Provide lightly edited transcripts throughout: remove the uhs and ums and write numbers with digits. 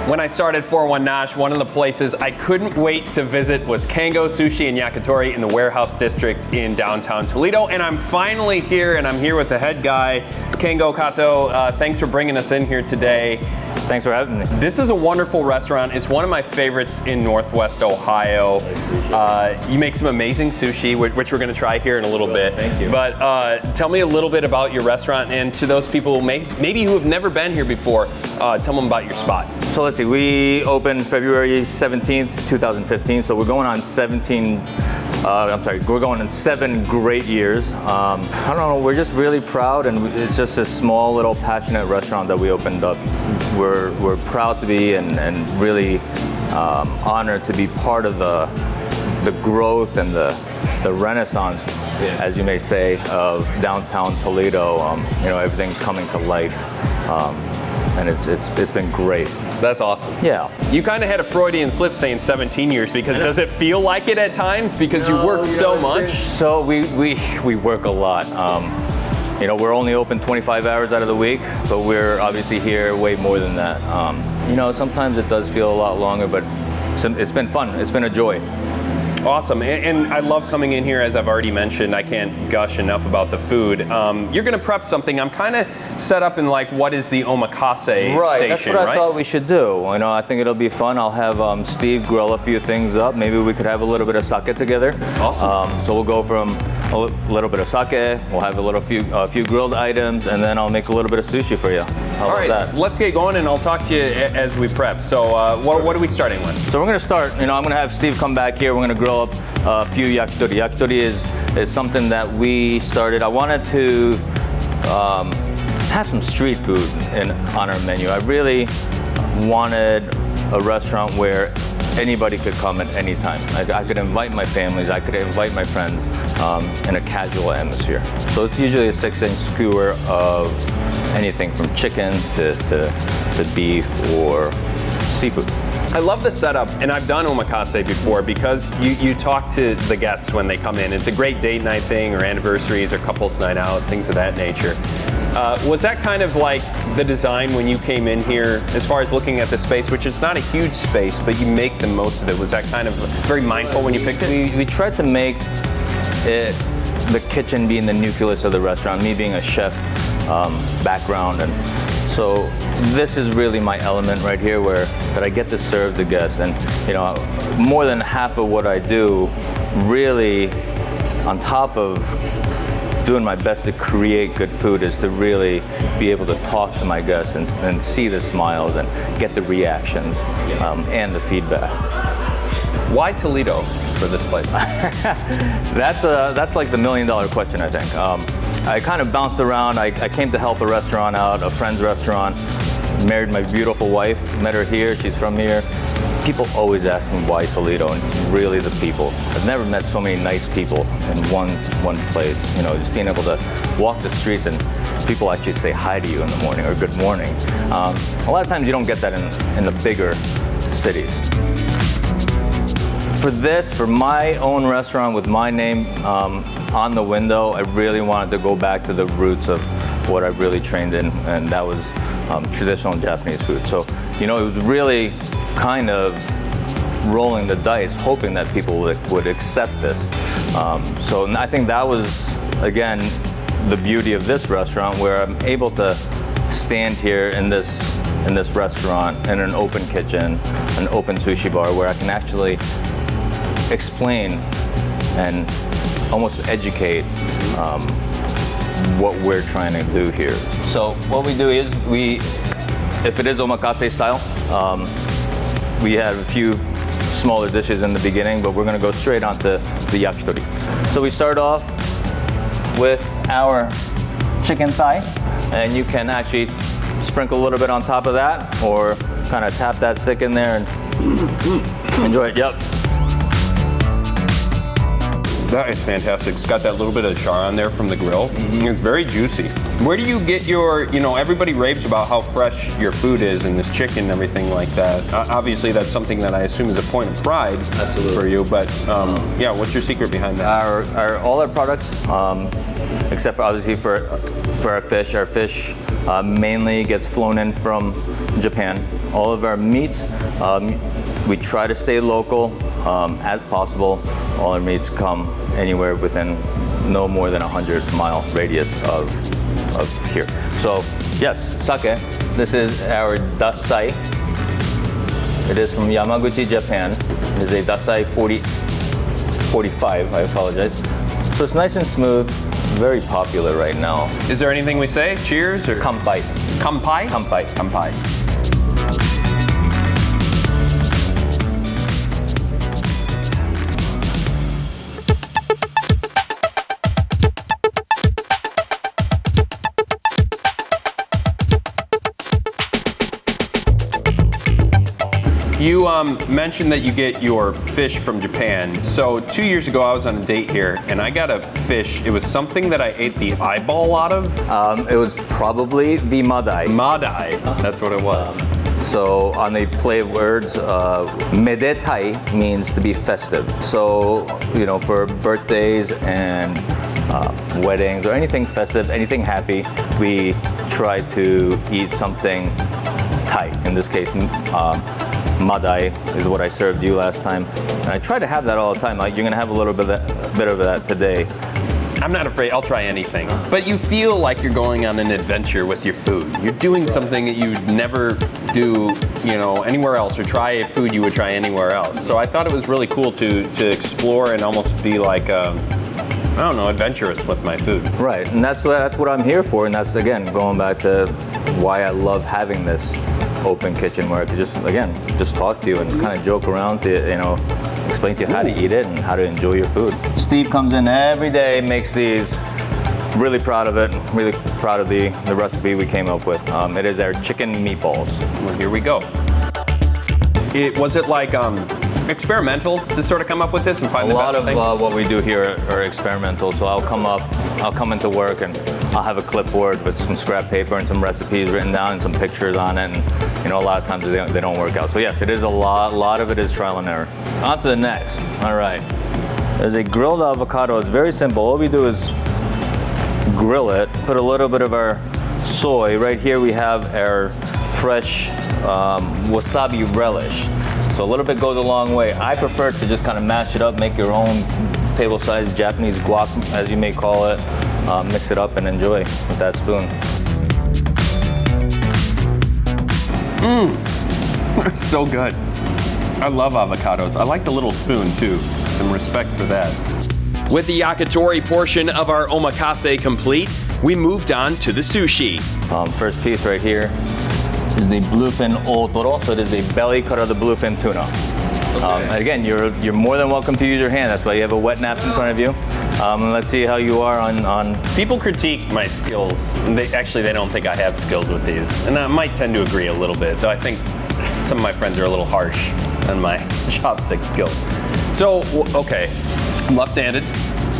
When I started 401 Nosh, one of the places I couldn't wait to visit was Kengo Sushi Yakitori in the Warehouse District in downtown Toledo. And I'm finally here, and I'm here with the head guy, Kengo Kato. Thanks for bringing us in here today. Thanks for having me. This is a wonderful restaurant. It's one of my favorites in Northwest Ohio. You make some amazing sushi, which we're going to try here in a little bit. Thank you. But tell me a little bit about your restaurant, and to those people maybe who have never been here before, tell them about your spot. So let's see, we opened February 17th, 2015, so we're going on 7 great years. I don't know, we're just really proud, and it's just a small little passionate restaurant that we opened up. We're proud to be and really honored to be part of the growth and the renaissance, as you may say, of downtown Toledo. Everything's coming to life, and it's been great. That's awesome. Yeah. You kind of had a Freudian slip saying 17 years, because does it feel like it at times? Because you work so much? So we work a lot. We're only open 25 hours out of the week, but we're obviously here way more than that. Sometimes it does feel a lot longer, but it's been fun. It's been a joy. Awesome, and I love coming in here, as I've already mentioned. I can't gush enough about the food. You're gonna prep something. I'm kind of set up in what is the Omakase station, right? That's what I thought we should do. I think it'll be fun. I'll have Steve grill a few things up. Maybe we could have a little bit of sake together. Awesome. So we'll go from a little bit of sake, we'll have a few grilled items, and then I'll make a little bit of sushi for you. How about that? Let's get going, and I'll talk to you as we prep. So what are we starting with? So we're gonna start, I'm gonna have Steve come back here. We're gonna grill up a few yakitori. Yakitori is something that we started. I wanted to have some street food on our menu. I really wanted a restaurant where anybody could come at any time. I could invite my families, I could invite my friends in a casual atmosphere. So it's usually a 6-inch skewer of anything from chicken to beef or seafood. I love the setup, and I've done Omakase before, because you talk to the guests when they come in. It's a great date night thing, or anniversaries, or couples night out, things of that nature. Was that kind of like the design when you came in here, as far as looking at the space, which is not a huge space, but you make the most of it? Was that kind of very mindful when you picked it? We tried to make it, the kitchen being the nucleus of the restaurant, me being a chef background, and so this is really my element right here, that I get to serve the guests. And more than half of what I do, really, on top of doing my best to create good food, is to really be able to talk to my guests and see the smiles and get the reactions and the feedback. Why Toledo for this place? That's like the $1 million question, I think. I kind of bounced around. I came to help a restaurant out, a friend's restaurant. Married my beautiful wife, met her here, she's from here. People always ask me why Toledo, and it's really the people. I've never met so many nice people in one place. Just being able to walk the streets and people actually say hi to you in the morning, or good morning. A lot of times you don't get that in the bigger cities. For my own restaurant with my name on the window, I really wanted to go back to the roots of what I really trained in, and that was traditional Japanese food. So, it was really kind of rolling the dice, hoping that people would accept this. So I think that was, again, the beauty of this restaurant, where I'm able to stand here in this restaurant, in an open kitchen, an open sushi bar, where I can actually explain and almost educate what we're trying to do here. So what we do is, if it is Omakase style, we have a few smaller dishes in the beginning, but we're gonna go straight onto the yakitori. So we start off with our chicken thigh, and you can actually sprinkle a little bit on top of that, or kind of tap that stick in there and enjoy it. Yep. That is fantastic. It's got that little bit of char on there from the grill. It's very juicy. Where do you get your, everybody raves about how fresh your food is, and this chicken and everything like that. Obviously, that's something that I assume is a point of pride for you, but yeah, what's your secret behind that? All our products, except for obviously for our fish mainly gets flown in from Japan. All of our meats, we try to stay local as possible. All our meats come anywhere within no more than 100-mile radius of here. So yes, sake. This is our dasai. It is from Yamaguchi, Japan. It is a dasai 45, I apologize. So it's nice and smooth, very popular right now. Is there anything we say? Cheers or? Kanpai. Kanpai? Kanpai. Kanpai. You mentioned that you get your fish from Japan. So 2 years ago, I was on a date here, and I got a fish. It was something that I ate the eyeball out of. It was probably the madai. Madai, that's what it was. So on the play of words, medetai means to be festive. So, you know, for birthdays and weddings or anything festive, anything happy, we try to eat something Thai. In this case, madai is what I served you last time. And I try to have that all the time. You're gonna have a little bit of that today. I'm not afraid, I'll try anything. But you feel like you're going on an adventure with your food. You're doing something that you'd never do, you know, anywhere else, or try a food you would try anywhere else. So I thought it was really cool to explore and almost be like, I don't know, adventurous with my food. Right, and that's what I'm here for, and that's, again, going back to why I love having this open kitchen where I could just talk to you and kind of joke around to, you know, explain to you how to eat it and how to enjoy your food. Steve comes in every day, makes these. Really proud of it. Really proud of the recipe we came up with. It is our chicken meatballs. Well, here we go. Was it like experimental to sort of come up with this and find the best thing? A lot of what we do here are experimental. So I'll come into work and I'll have a clipboard with some scrap paper and some recipes written down and some pictures on it. And you know, a lot of times they don't work out. So yes, it is a lot of it is trial and error. On to the next. All right. There's a grilled avocado. It's very simple. All we do is grill it, put a little bit of our soy. Right here we have our fresh wasabi relish. So a little bit goes a long way. I prefer to just kind of mash it up, make your own table-sized Japanese guac, as you may call it. Mix it up and enjoy with that spoon. So good. I love avocados. I like the little spoon too. Some respect for that. With the yakitori portion of our omakase complete, we moved on to the sushi. First piece right here is the bluefin otoro. So it is a belly cut of the bluefin tuna. Okay. And again, you're more than welcome to use your hand. That's why you have a wet napkin in front of you. Let's see how you are on. People critique my skills. They don't think I have skills with these. And I might tend to agree a little bit, though I think some of my friends are a little harsh on my chopstick skills. So, okay, I'm left-handed.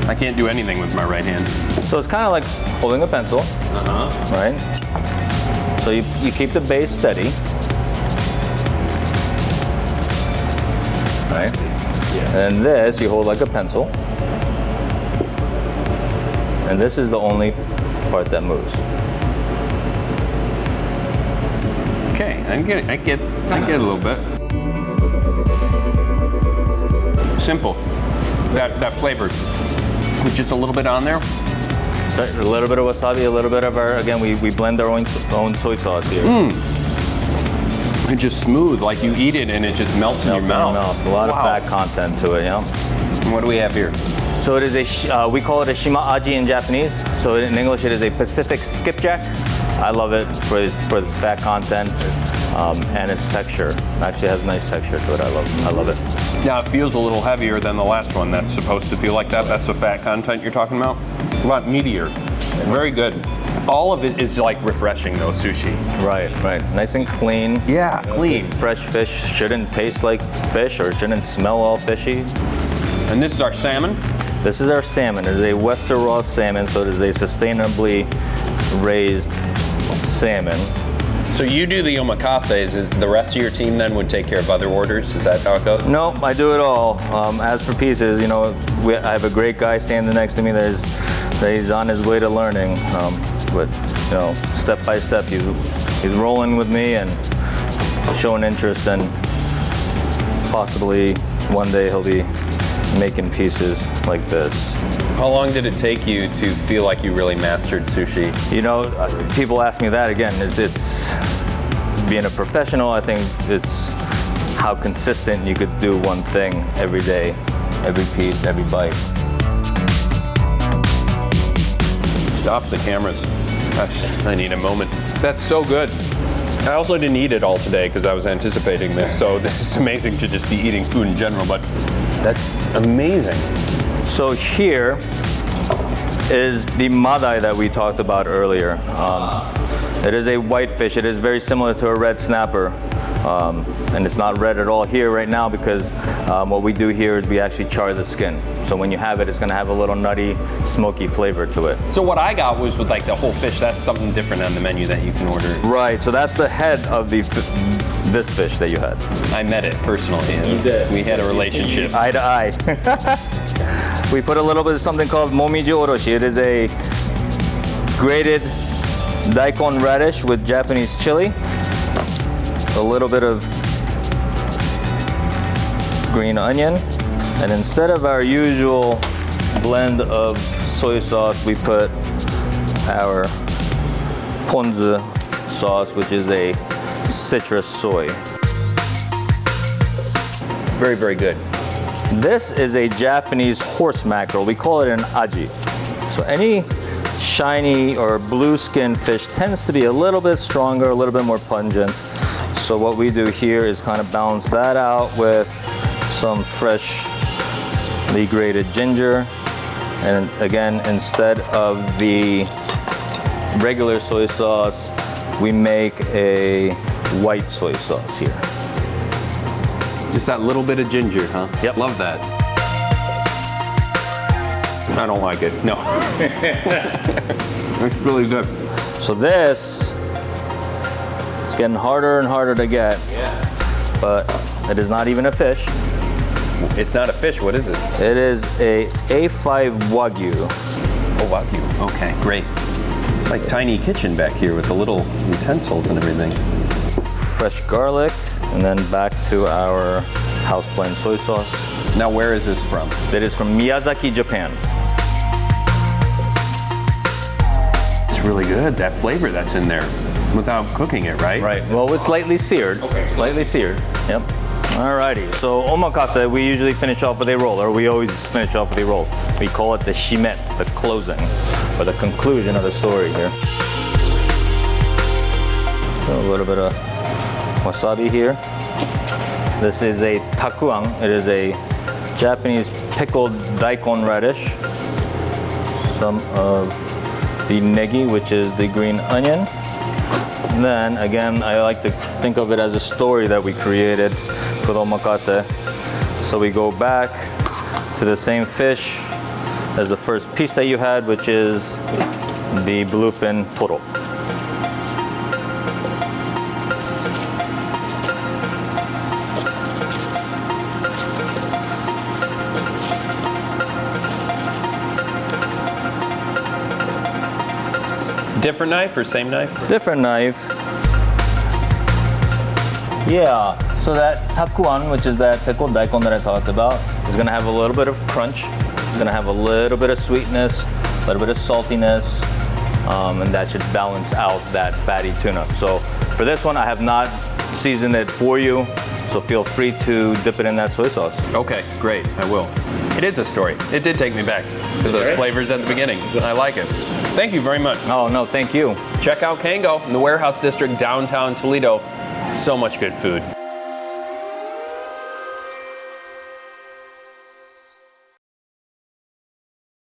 I can't do anything with my right hand. So it's kind of like holding a pencil, right? So you keep the base steady, right? Yeah. And this you hold like a pencil, and this is the only part that moves. Okay, I get a little bit. Simple. That flavor. With just a little bit on there. So a little bit of wasabi, a little bit of our, again, we blend our own soy sauce here. It's just smooth, like you eat it and it just melts in your mouth. A lot of fat content to it, yeah. And what do we have here? So it is we call it a shima aji in Japanese. So in English, it is a Pacific skipjack. I love it for its fat content and its texture. It actually has nice texture to it. I love it. Now it feels a little heavier than the last one. That's supposed to feel like that. That's the fat content you're talking about. A lot meatier. Very good. All of it is like refreshing though, sushi. Right. Nice and clean. Yeah, clean. Fresh fish shouldn't taste like fish or shouldn't smell all fishy. And this is our salmon? This is our salmon. It is a Western raw salmon, so it is a sustainably raised salmon. So you do the omakases. Is the rest of your team then would take care of other orders? Is that how it goes? No, I do it all. As for pieces, you know, I have a great guy standing next to me. There's He's on his way to learning, but you know, step by step, he's rolling with me and showing interest, and possibly one day he'll be making pieces like this. How long did it take you to feel like you really mastered sushi? You know, people ask me that again. It's being a professional. I think it's how consistent you could do one thing every day, every piece, every bite. Stop the cameras. Gosh, I need a moment. That's so good. I also didn't eat it all today because I was anticipating this, so this is amazing to just be eating food in general, but that's amazing. So here is the madai that we talked about earlier. It is a white fish. It is very similar to a red snapper. And it's not red at all here right now because what we do here is we actually char the skin. So when you have it, it's gonna have a little nutty, smoky flavor to it. So what I got was with like the whole fish. That's something different on the menu that you can order. Right, so that's the head of this fish that you had. I met it personally. We had a relationship. Eye to eye. We put a little bit of something called momiji oroshi. It is a grated daikon radish with Japanese chili. A little bit of green onion, and instead of our usual blend of soy sauce, we put our ponzu sauce, which is a citrus soy. Very, very good. This is a Japanese horse mackerel. We call it an aji. So any shiny or blue skinned fish tends to be a little bit stronger, a little bit more pungent. So what we do here is kind of balance that out with some freshly grated ginger. And again, instead of the regular soy sauce, we make a white soy sauce here. Just that little bit of ginger, huh? Yep. Love that. I don't like it, no. It's really good. So this, it's getting harder and harder to get. Yeah. But it is not even a fish. It's not a fish, what is it? It is a A5 Wagyu. Oh, Wagyu. Okay, great. It's like tiny kitchen back here with the little utensils and everything. Fresh garlic, and then back to our house blend soy sauce. Now, where is this from? It is from Miyazaki, Japan. It's really good, that flavor that's in there, without cooking it, right? Right, well, it's lightly seared. Okay. Slightly seared, yep. Alrighty, so omakase, we usually finish off with a roll, or we always finish off with a roll. We call it the shimet, the closing, or the conclusion of the story here. So a little bit of wasabi here. This is a takuan. It is a Japanese pickled daikon radish. Some of the negi, which is the green onion. And then again, I like to think of it as a story that we created with omakase. So we go back to the same fish as the first piece that you had, which is the bluefin toro. Different knife or same knife? Different knife. Yeah, so that takuan, which is that pickled daikon that I talked about, is gonna have a little bit of crunch. It's gonna have a little bit of sweetness, a little bit of saltiness, and that should balance out that fatty tuna. So for this one, I have not seasoned it for you, so feel free to dip it in that soy sauce. Okay, great, I will. It is a story. It did take me back to those flavors at the beginning. I like it. Thank you very much. Oh, no, thank you. Check out Kengo in the Warehouse District, downtown Toledo. So much good food.